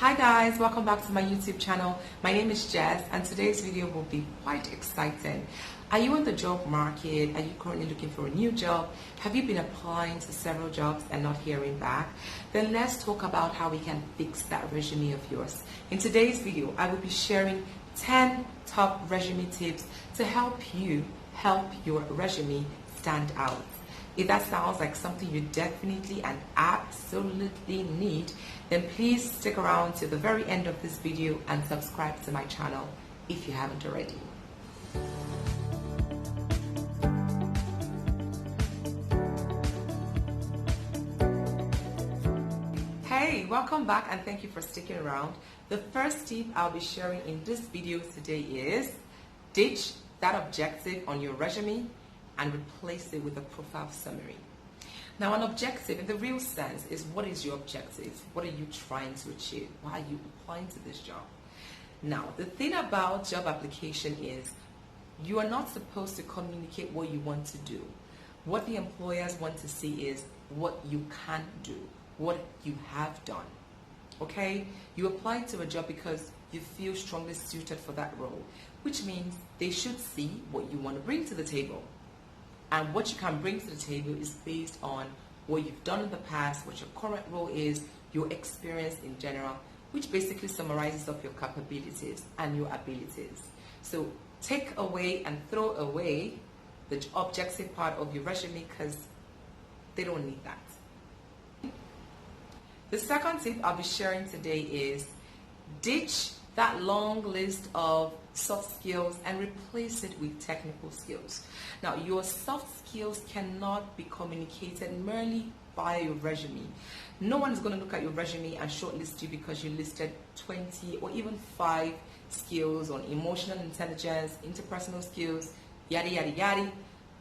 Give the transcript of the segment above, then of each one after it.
Hi guys, welcome back to my YouTube channel. My name is Jess and today's video will be quite exciting. Are you in the job market? Are you currently looking for a new job? Have you been applying to several jobs and not hearing back? Then let's talk about how we can fix that resume of yours. In today's video, I will be sharing 10 top resume tips to help your resume stand out. If that sounds like something you definitely and absolutely need, then please stick around to the very end of this video and subscribe to my channel if you haven't already. Hey, welcome back and thank you for sticking around. The first tip I'll be sharing in this video today is ditch that objective on your resume and replace it with a profile summary. Now, an objective in the real sense is, what is your objective? What are you trying to achieve? Why are you applying to this job? Now, the thing about job application is you are not supposed to communicate what you want to do. What the employers want to see is what you can do, what you have done. Okay? You apply to a job because you feel strongly suited for that role, which means they should see what you want to bring to the table. And what you can bring to the table is based on what you've done in the past, what your current role is, your experience in general, which basically summarizes up your capabilities and your abilities. So take away and throw away the objective part of your resume because they don't need that. The second tip I'll be sharing today is ditch that long list of soft skills and replace it with technical skills. Now, your soft skills cannot be communicated merely via your resume. No one is going to look at your resume and shortlist you because you listed 20 or even 5 skills on emotional intelligence, interpersonal skills, yada yada yada.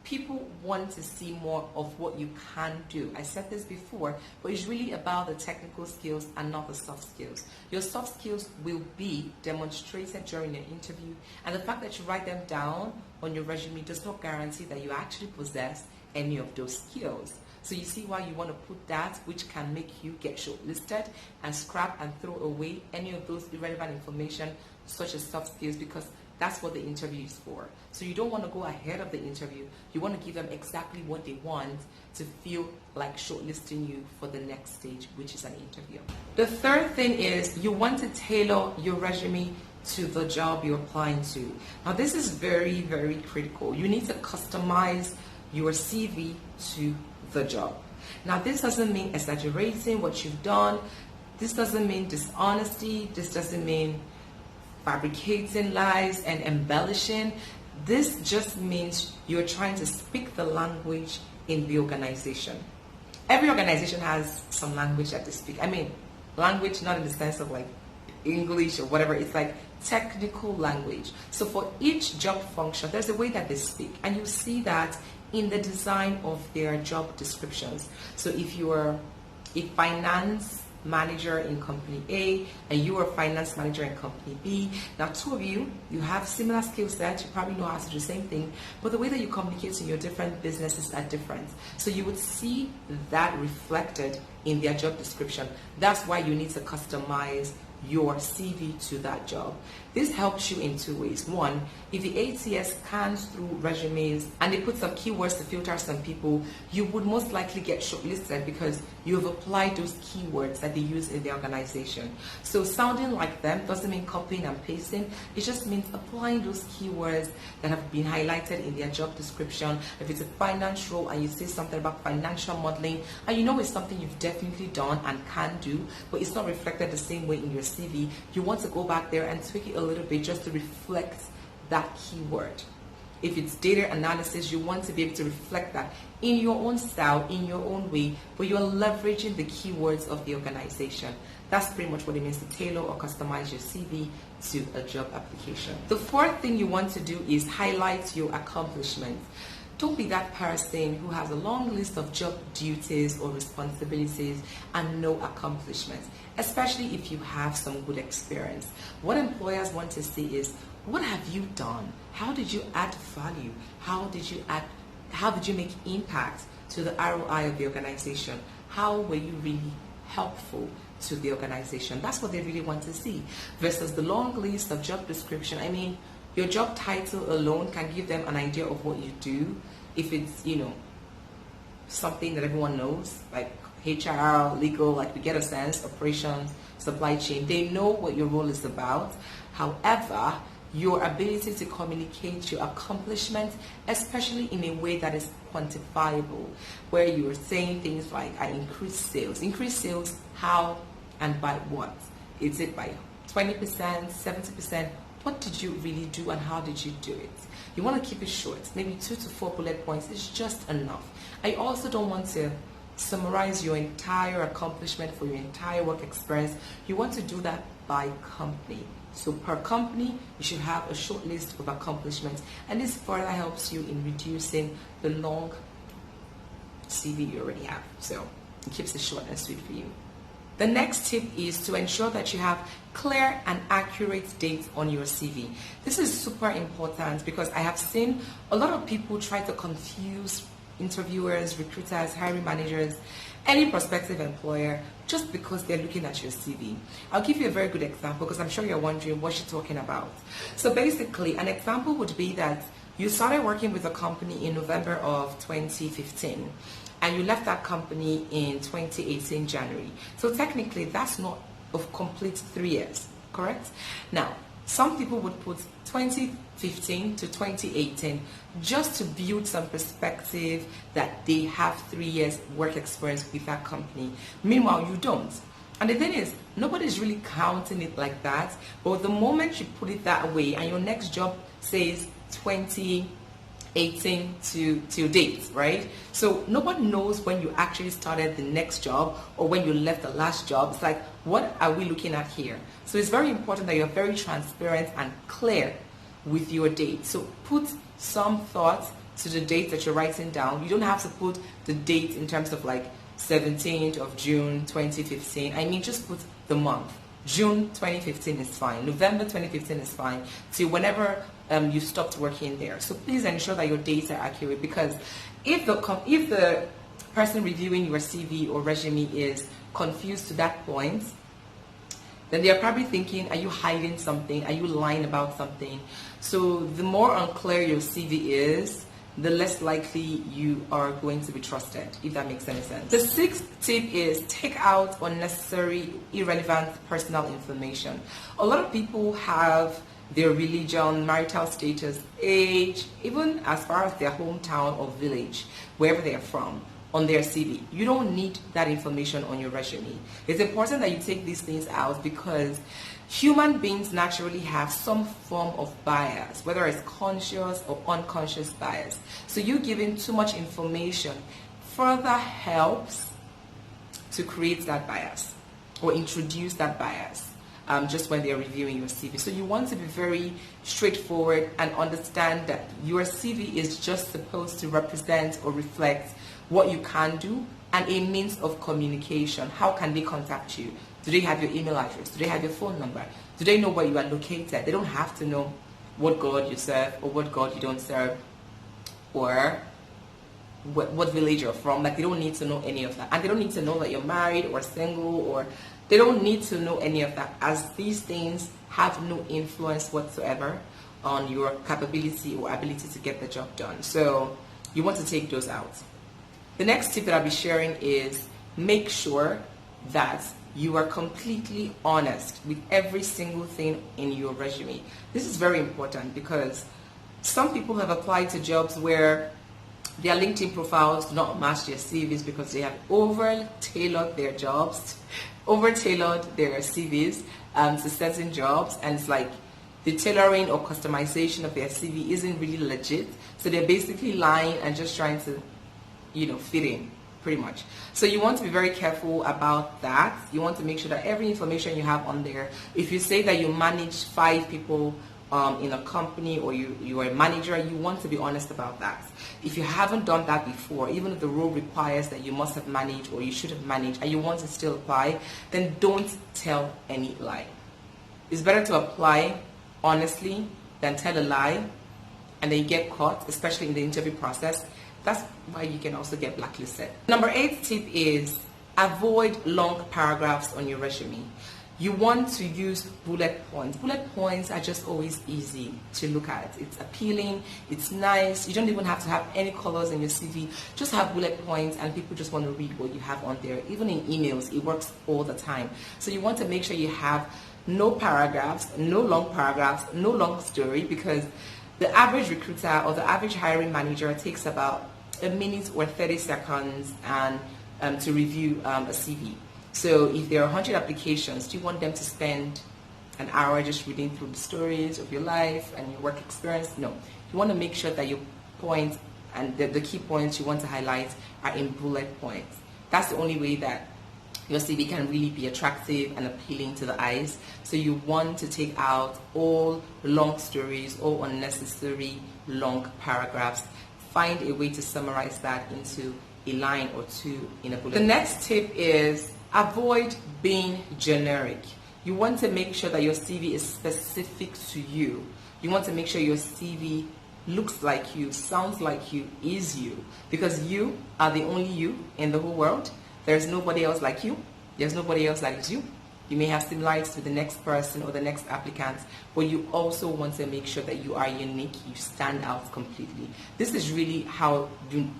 People want to see more of what you can do. I said this before, but it's really about the technical skills and not the soft skills. Your soft skills will be demonstrated during your interview, and the fact that you write them down on your resume does not guarantee that you actually possess any of those skills. So you see why you want to put that which can make you get shortlisted and scrap and throw away any of those irrelevant information such as soft skills, because that's what the interview is for. So you don't want to go ahead of the interview. You want to give them exactly what they want to feel like shortlisting you for the next stage, which is an interview. The third thing is you want to tailor your resume to the job you're applying to. Now, this is very, very critical. You need to customize your CV to the job. Now, this doesn't mean exaggerating what you've done. This doesn't mean dishonesty. This doesn't mean fabricating lies and embellishing. This just means you're trying to speak the language in the organization. Every organization has some language that they speak. I mean, language not in the sense of like English or whatever. It's like technical language. So for each job function, there's a way that they speak, and you see that in the design of their job descriptions. So if you are a finance manager in company A and you are a finance manager in company B, now two of you have similar skill sets, you probably know how to do the same thing, but the way that you communicate in your different businesses are different. So you would see that reflected in their job description. That's why you need to customize your CV to that job. This helps you in two ways. One, if the ATS scans through resumes and they put some keywords to filter some people, you would most likely get shortlisted because you have applied those keywords that they use in the organization. So sounding like them doesn't mean copying and pasting. It just means applying those keywords that have been highlighted in their job description. If it's a finance role and you say something about financial modeling and you know it's something you've definitely done and can do, but it's not reflected the same way in your CV, you want to go back there and tweak it a little bit just to reflect that keyword. If it's data analysis, you want to be able to reflect that in your own style, in your own way, but you're leveraging the keywords of the organization. That's pretty much what it means to tailor or customize your CV to a job application. The fourth thing you want to do is highlight your accomplishments. Don't be that person who has a long list of job duties or responsibilities and no accomplishments, especially if you have some good experience. What employers want to see is, what have you done? How did you add value? How did you make impact to the ROI of the organization? How were you really helpful to the organization. That's what they really want to see, versus the long list of job description. I mean, your job title alone can give them an idea of what you do. If it's, something that everyone knows, like HR, legal, like we get a sense, operations, supply chain, they know what your role is about. However, your ability to communicate your accomplishments, especially in a way that is quantifiable, where you're saying things like, I increased sales. Increase sales, how and by what? Is it by 20%, 70%? What did you really do and how did you do it? You want to keep it short. Maybe 2 to 4 bullet points is just enough. I also don't want to summarize your entire accomplishment for your entire work experience. You want to do that by company. So per company, you should have a short list of accomplishments, and this further helps you in reducing the long CV you already have. So it keeps it short and sweet for you. The next tip is to ensure that you have clear and accurate dates on your CV. This is super important because I have seen a lot of people try to confuse interviewers, recruiters, hiring managers, any prospective employer, just because they're looking at your CV. I'll give you a very good example because I'm sure you're wondering what she's talking about. So basically, an example would be that you started working with a company in November of 2015 and you left that company in 2018 January. So technically, that's not a complete 3 years, correct? Now, some people would put 2015 to 2018 just to build some perspective that they have 3 years work experience with that company. Meanwhile, you don't. And the thing is, nobody's really counting it like that. But the moment you put it that way and your next job says 2018 to date, right? So no one knows when you actually started the next job or when you left the last job. It's like, what are we looking at here? So it's very important that you're very transparent and clear with your date. So put some thought to the date that you're writing down. You don't have to put the date in terms of like 17th of June 2015. I mean, just put the month. June 2015 is fine. November 2015 is fine. Till whenever you stopped working there. So please ensure that your dates are accurate, because if the person reviewing your CV or resume is confused to that point, then they're probably thinking, are you hiding something? Are you lying about something? So the more unclear your CV is, the less likely you are going to be trusted, if that makes any sense. The 6th tip is take out unnecessary, irrelevant personal information. A lot of people have their religion, marital status, age, even as far as their hometown or village, wherever they are from, on their CV. You don't need that information on your resume. It's important that you take these things out because human beings naturally have some form of bias, whether it's conscious or unconscious bias. So you giving too much information further helps to create that bias or introduce that bias just when they're reviewing your CV. So you want to be very straightforward and understand that your CV is just supposed to represent or reflect what you can do and a means of communication. How can they contact you? Do they have your email address? Do they have your phone number? Do they know where you are located? They don't have to know what God you serve or what God you don't serve or what village you're from. Like, they don't need to know any of that. And they don't need to know that you're married or single, or they don't need to know any of that, as these things have no influence whatsoever on your capability or ability to get the job done. So you want to take those out. The next tip that I'll be sharing is make sure that you are completely honest with every single thing in your resume. This is very important because some people have applied to jobs where their LinkedIn profiles do not match their CVs because they have over-tailored their jobs, over-tailored their CVs to certain jobs, and it's like the tailoring or customization of their CV isn't really legit. So they're basically lying and just trying to, fit in, pretty much. So you want to be very careful about that. You want to make sure that every information you have on there, if you say that you manage 5 people in a company, or you are a manager, you want to be honest about that. If you haven't done that before, even if the role requires that you must have managed or you should have managed and you want to still apply, then don't tell any lie. It's better to apply honestly than tell a lie and then you get caught, especially in the interview process. That's why you can also get blacklisted. Number 8 tip is avoid long paragraphs on your resume. You want to use bullet points. Bullet points are just always easy to look at. It's appealing, it's nice. You don't even have to have any colors in your CV. Just have bullet points and people just want to read what you have on there. Even in emails, it works all the time. So you want to make sure you have no paragraphs, no long paragraphs, no long story, because the average recruiter or the average hiring manager takes about a minute or 30 seconds and to review a CV. So if there are 100 applications, do you want them to spend an hour just reading through the stories of your life and your work experience? No. You want to make sure that your points and the key points you want to highlight are in bullet points. That's the only way that your CV can really be attractive and appealing to the eyes. So you want to take out all long stories, all unnecessary long paragraphs. Find a way to summarize that into a line or two in a bullet. The next tip is avoid being generic. You want to make sure that your CV is specific to you. You want to make sure your CV looks like you, sounds like you, is you, because you are the only you in the whole world. There's nobody else like you. There's nobody else like you. You may have similarities with the next person or the next applicant, but you also want to make sure that you are unique, you stand out completely. This is really how you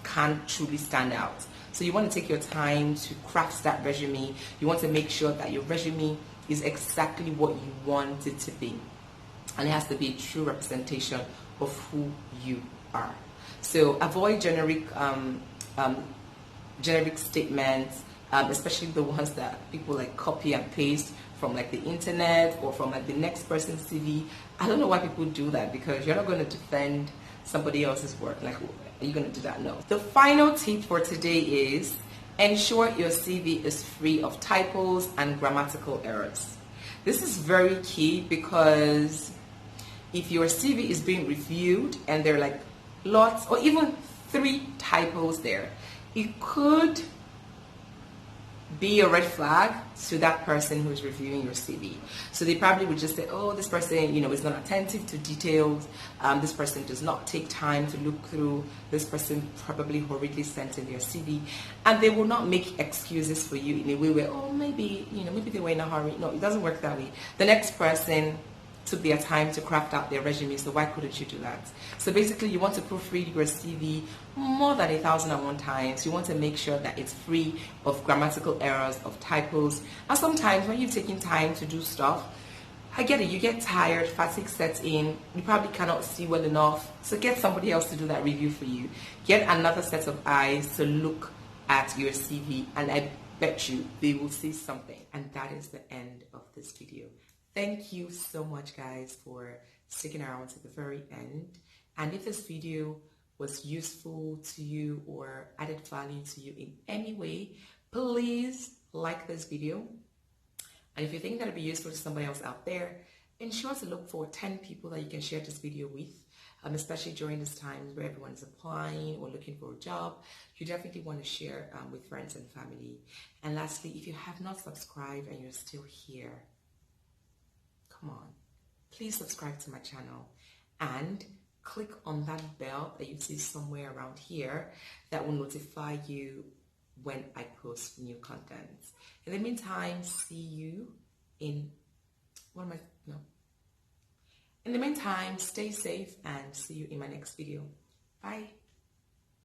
can truly stand out. So you want to take your time to craft that resume. You want to make sure that your resume is exactly what you want it to be. And it has to be a true representation of who you are. So avoid generic statements, especially the ones that people like copy and paste from like the internet or from like the next person's CV. I don't know why people do that, because you're not going to defend somebody else's work. Like, are you going to do that? No. The final tip for today is ensure your CV is free of typos and grammatical errors. This is very key, because if your CV is being reviewed and there are like lots or even 3 typos there, it could be a red flag to that person who's reviewing your CV. So they probably would just say, oh, this person, is not attentive to details. This person does not take time to look through. This person probably hurriedly sent in their CV, and they will not make excuses for you in a way where, oh, maybe they were in a hurry. No, it doesn't work that way. The next person took their time to craft out their resume, so why couldn't you do that? So basically, you want to proofread your CV more than 1,001 times. You want to make sure that it's free of grammatical errors, of typos. And sometimes when you're taking time to do stuff, I get it, you get tired, fatigue sets in, you probably cannot see well enough, so get somebody else to do that review for you. Get another set of eyes to look at your CV, and I bet you they will see something. And that is the end of this video. Thank you so much, guys, for sticking around to the very end. And if this video was useful to you or added value to you in any way, please like this video. And if you think that it'd be useful to somebody else out there, ensure to look for 10 people that you can share this video with, especially during this time where everyone is applying or looking for a job. You definitely want to share with friends and family. And lastly, if you have not subscribed and you're still here, come on, please subscribe to my channel and click on that bell that you see somewhere around here that will notify you when I post new content. In the meantime, in the meantime, stay safe and see you in my next video. Bye.